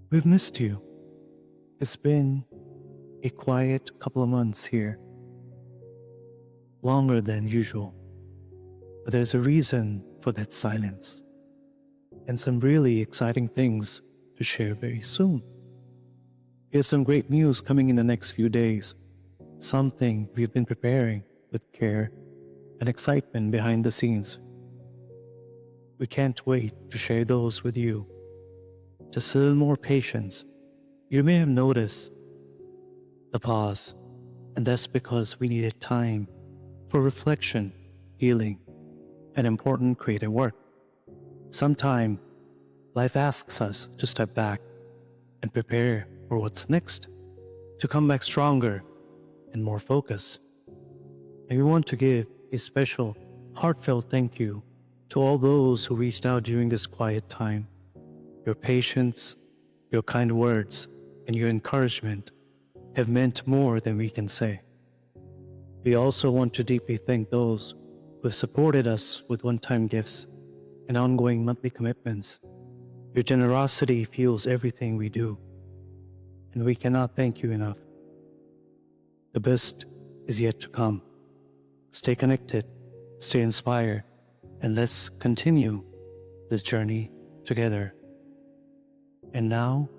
We've missed you. It's been a quiet couple of months here, longer than usual. But there's a reason for that silence, and some really exciting things to share very soon. Here's some great news coming in the next few days, something we've been preparing with care and excitement behind the scenes. We can't wait to share those with you. Just a little more patience. You may have noticed the pause, and that's because we needed time for reflection, healing, and important creative work. Sometime, life asks us to step back and prepare for what's next, to come back stronger and more focused. And we want to give a special, heartfelt thank you to all those who reached out during this quiet time. Your patience, your kind words, and your encouragement have meant more than we can say. We also want to deeply thank those who have supported us with one-time gifts and ongoing monthly commitments. Your generosity fuels everything we do, and we cannot thank you enough. The best is yet to come. Stay connected, stay inspired, and let's continue this journey together. And now,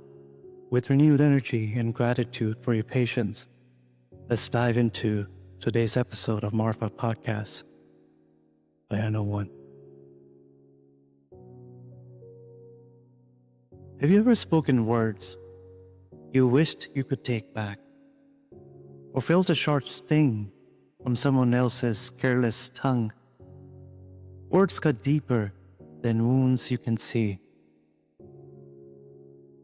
with renewed energy and gratitude for your patience, let's dive into today's episode of Marefa Podcast by I Know One. Have you ever spoken words you wished you could take back? Or felt a sharp sting from someone else's careless tongue? Words cut deeper than wounds you can see.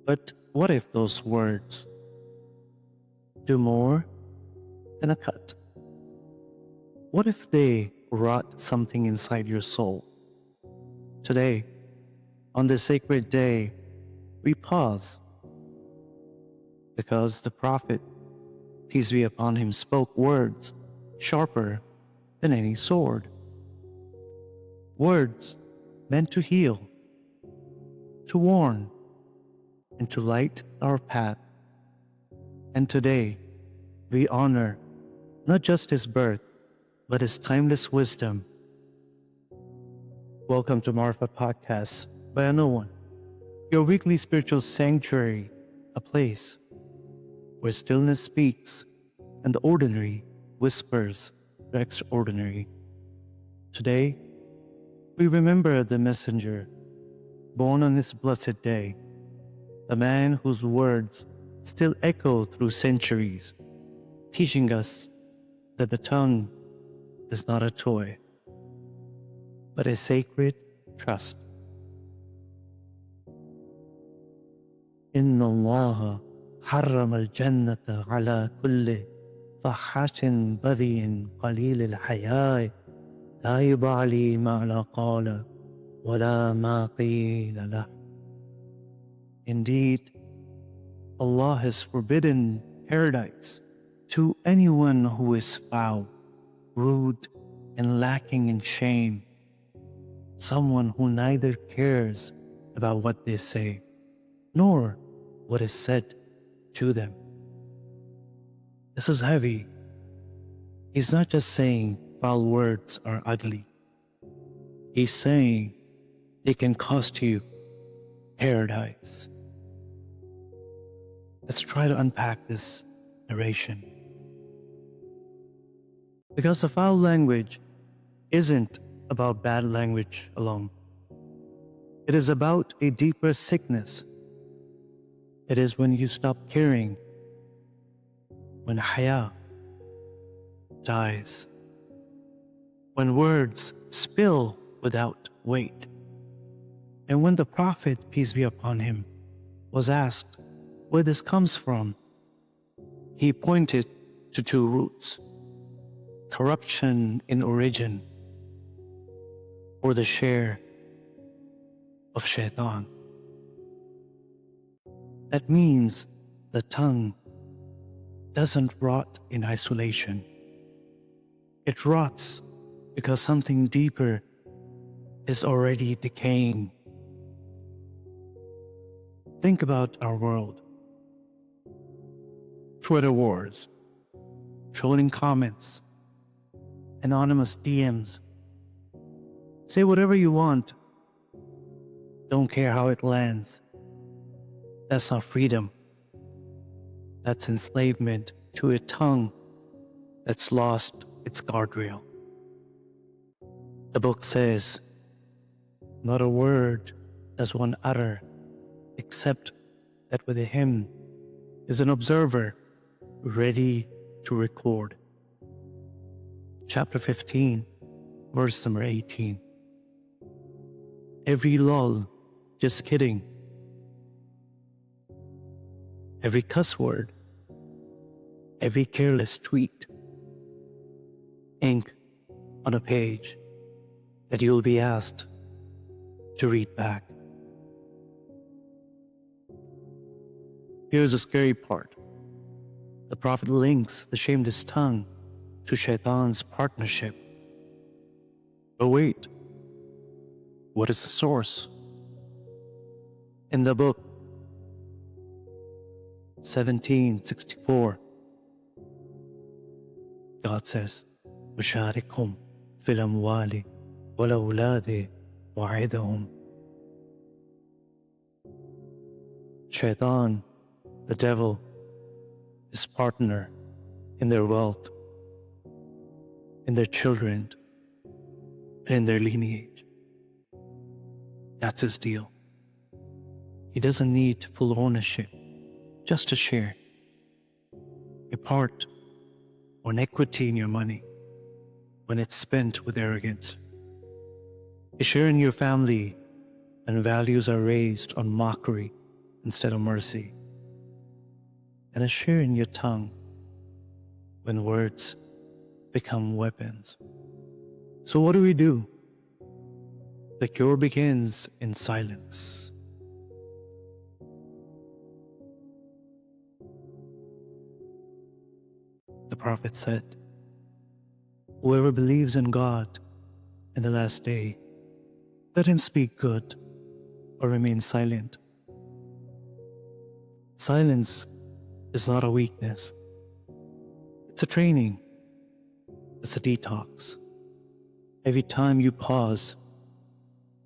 But what if those words do more than a cut? What if they rot something inside your soul? Today, on this sacred day, we pause because the prophet, peace be upon him, spoke words sharper than any sword. Words meant to heal, to warn, and to light our path. And today, we honor not just his birth, but his timeless wisdom. Welcome to Marefa Podcast by I Know One, your weekly spiritual sanctuary, a place where stillness speaks and the ordinary whispers the extraordinary. Today, we remember the messenger, born on this blessed day, the man whose words still echo through centuries, teaching us that the tongue is not a toy, but a sacred trust. Inna Allah harram al-jannata ala kulli fahashin badhin qalil al-hayai la yubali ma la qala wa la ma qila lah. Indeed, Allah has forbidden paradise to anyone who is foul, rude, and lacking in shame, someone who neither cares about what they say, nor what is said to them. This is heavy. He's not just saying foul words are ugly. He's saying they can cost you paradise. Let's try to unpack this narration. Because the foul language isn't about bad language alone. It is about a deeper sickness. It is when you stop caring, when haya dies, when words spill without weight, and when the Prophet, peace be upon him, was asked where this comes from, he pointed to two roots: corruption in origin, or the share of shaitan. That means the tongue doesn't rot in isolation. It rots because something deeper is already decaying. Think about our world. Twitter wars, trolling comments, anonymous DMs. Say whatever you want. Don't care how it lands. That's not freedom. That's enslavement to a tongue that's lost its guardrail. The book says, not a word does one utter, except that with him is an observer ready to record. Chapter 15, verse number 18. Every lull, just kidding. Every cuss word, every careless tweet, ink on a page that you'll be asked to read back. Here's the scary part. The Prophet links the shameless tongue to Shaitan's partnership. But wait, what is the source? In the book 1764, God says, وَشَارِكْهُمْ فِي الْأَمْوَالِ وَالْأَوْلَادِ وَعِدْهُمْ. Shaitan, the devil, is partner in their wealth, in their children, and in their lineage. That's his deal. He doesn't need full ownership, just a share, a part, or an equity in your money when it's spent with arrogance. A share in your family when values are raised on mockery instead of mercy. And a share in your tongue when words become weapons. So what do? The cure begins in silence. The Prophet said, whoever believes in God in the last day, let him speak good or remain silent. Silence is not a weakness. It's a training. It's a detox. Every time you pause,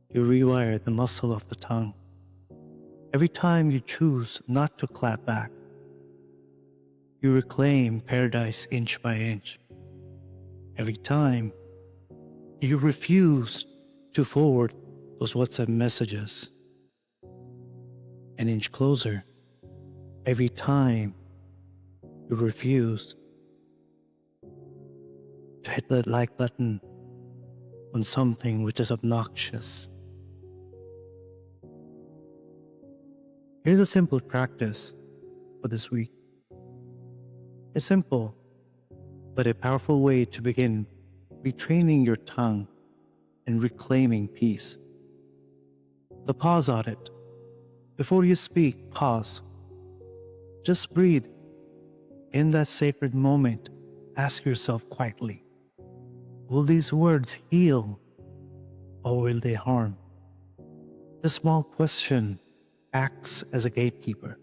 you rewire the muscle of the tongue. Every time you choose not to clap back, you reclaim paradise inch by inch. Every time you refuse to forward those WhatsApp messages an inch closer. Every time you refuse to hit that like button on something which is obnoxious. Here's a simple practice for this week. A simple but a powerful way to begin retraining your tongue and reclaiming peace. The pause audit. Before you speak, pause. Just breathe. In that sacred moment, ask yourself quietly, will these words heal or will they harm? The small question acts as a gatekeeper.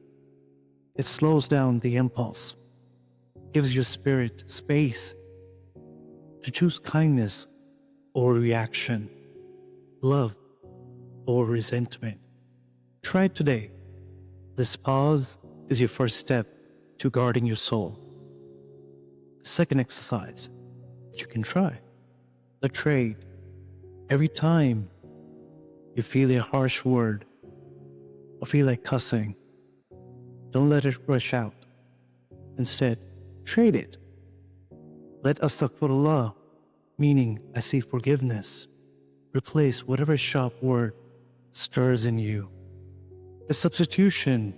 It slows down the impulse, gives your spirit space to choose kindness or reaction, love or resentment. Try it today. This pause is your first step to guarding your soul. The second exercise that you can try, the trade. Every time you feel a harsh word or feel like cussing, don't let it rush out. Instead, trade it. Let astaghfirullah, meaning I seek forgiveness, replace whatever sharp word stirs in you. The substitution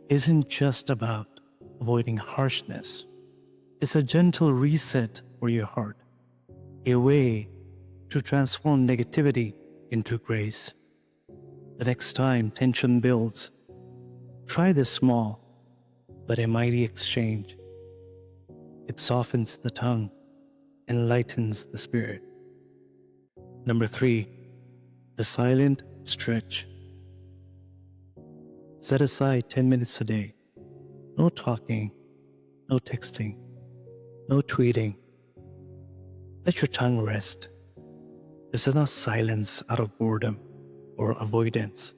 isn't just about avoiding harshness. It's a gentle reset for your heart, a way to transform negativity into grace. The next time tension builds, try this small but a mighty exchange. It softens the tongue and lightens the spirit. Number 3, the silent stretch. Set aside 10 minutes a day. No talking, no texting, no tweeting. Let your tongue rest. This is not silence out of boredom or avoidance.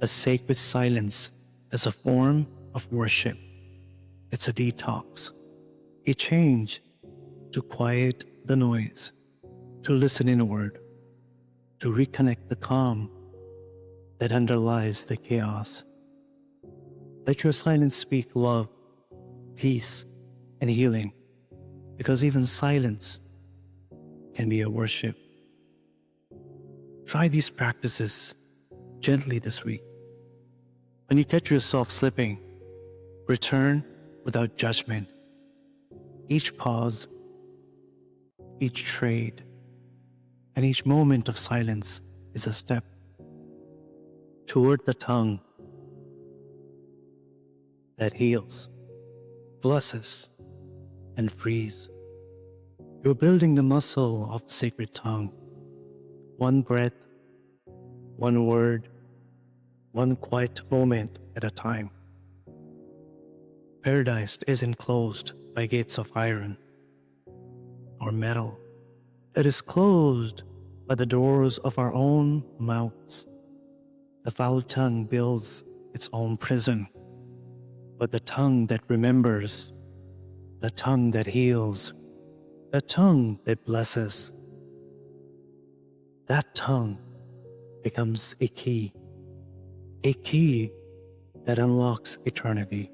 A sacred silence is a form of worship. It's a detox, a change to quiet the noise, to listen inward, to reconnect the calm that underlies the chaos. Let your silence speak love, peace, and healing, because even silence can be a worship. Try these practices gently this week. When you catch yourself slipping, return without judgment. Each pause, each trade, and each moment of silence is a step toward the tongue that heals, blesses, and frees. You're building the muscle of the sacred tongue. One breath, one word, one quiet moment at a time. Paradise isn't closed by gates of iron or metal. It is closed by the doors of our own mouths. The foul tongue builds its own prison, but the tongue that remembers, the tongue that heals, the tongue that blesses, that tongue becomes a key that unlocks eternity.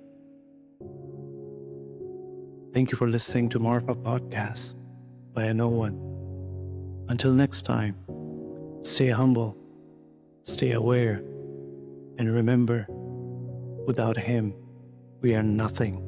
Thank you for listening to Marefa Podcast by a no one. Until next time, stay humble, stay aware, and remember, without him, we are nothing.